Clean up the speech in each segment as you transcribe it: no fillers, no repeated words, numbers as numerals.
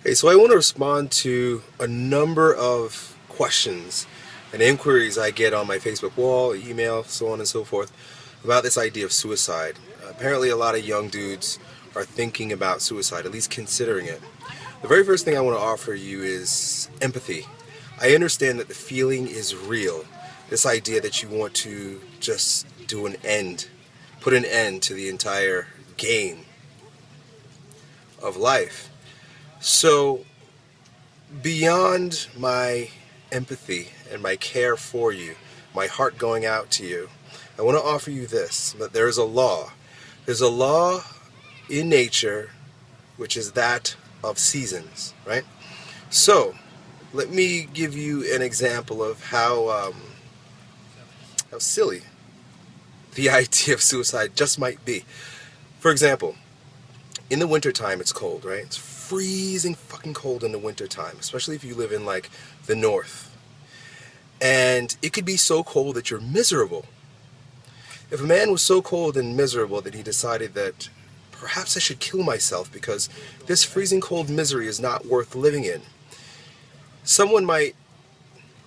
Hey, so I want to respond to a number of questions and inquiries I get on my Facebook wall, email, so on and so forth, about this idea of suicide. Apparently, a lot of young dudes are thinking about suicide, at least considering it. The very first thing I want to offer you is empathy. I understand that the feeling is real. This idea that you want to just do an end, put an end to the entire game of life. So, beyond my empathy and my care for you, my heart going out to you, I want to offer you this, that there is a law. There's a law in nature, which is that of seasons, right? So, let me give you an example of how silly the idea of suicide just might be. For example, in the wintertime it's cold, right? It's freezing fucking cold in the wintertime, especially if you live in like the north. And it could be so cold that you're miserable. If a man was so cold and miserable that he decided that perhaps I should kill myself because this freezing cold misery is not worth living in, someone might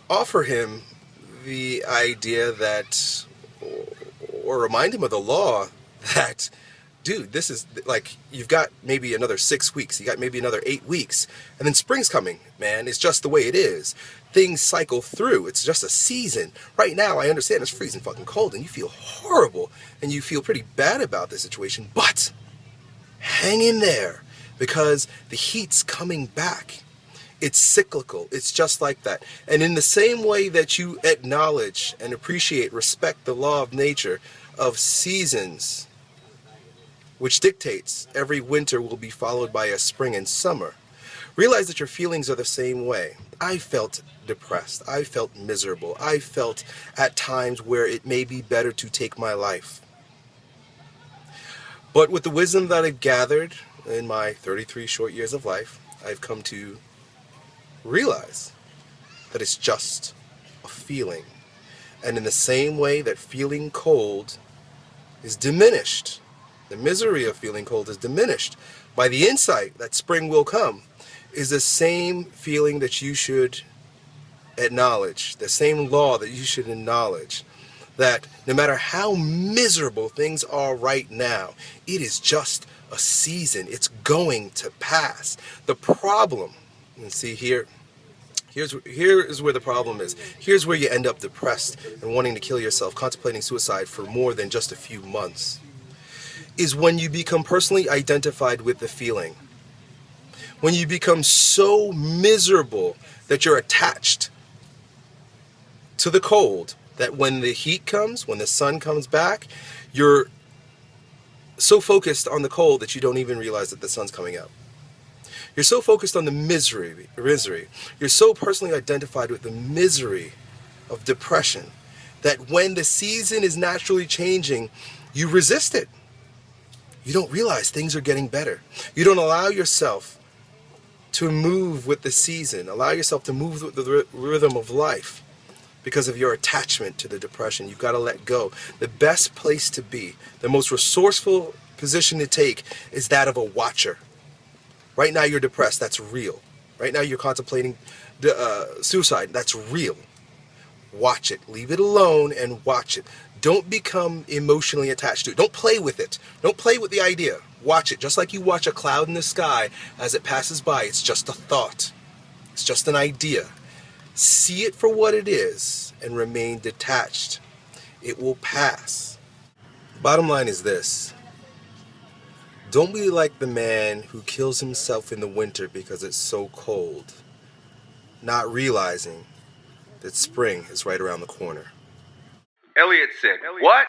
offer him the idea that, or remind him of the law that, dude, this is like, you've got maybe another 6 weeks, you got maybe another 8 weeks, and then spring's coming, man. It's just the way it is. Things cycle through. It's just a season. Right now, I understand it's freezing fucking cold, and you feel horrible, and you feel pretty bad about the situation, but hang in there, because the heat's coming back. It's cyclical. It's just like that. And in the same way that you acknowledge and appreciate, respect the law of nature, of seasons, which dictates every winter will be followed by a spring and summer, realize that your feelings are the same way. I felt depressed. I felt miserable. I felt at times where it may be better to take my life. But with the wisdom that I've gathered in my 33 short years of life, I've come to realize that it's just a feeling. And in the same way that feeling cold is diminished, the misery of feeling cold is diminished by the insight that spring will come, is the same feeling that you should acknowledge, the same law that you should acknowledge, that no matter how miserable things are right now, it is just a season. It's going to pass. The problem, and see here is where the problem is. Here's where you end up depressed and wanting to kill yourself, contemplating suicide for more than just a few months, is when you become personally identified with the feeling. When you become so miserable that you're attached to the cold, that when the heat comes, when the sun comes back, you're so focused on the cold that you don't even realize that the sun's coming up. You're so focused on the misery. You're so personally identified with the misery of depression that when the season is naturally changing, you resist it. You don't realize things are getting better. You don't allow yourself to move with the season, allow yourself to move with the rhythm of life because of your attachment to the depression. You've got to let go. The best place to be, the most resourceful position to take, is that of a watcher. Right now you're depressed, that's real. Right now you're contemplating suicide, that's real. Watch it. Leave it alone and watch it. Don't become emotionally attached to it. Don't play with it. Don't play with the idea. Watch it. Just like you watch a cloud in the sky as it passes by. It's just a thought. It's just an idea. See it for what it is and remain detached. It will pass. Bottom line is this. Don't be like the man who kills himself in the winter because it's so cold, not realizing that spring is right around the corner. Elliot said, what?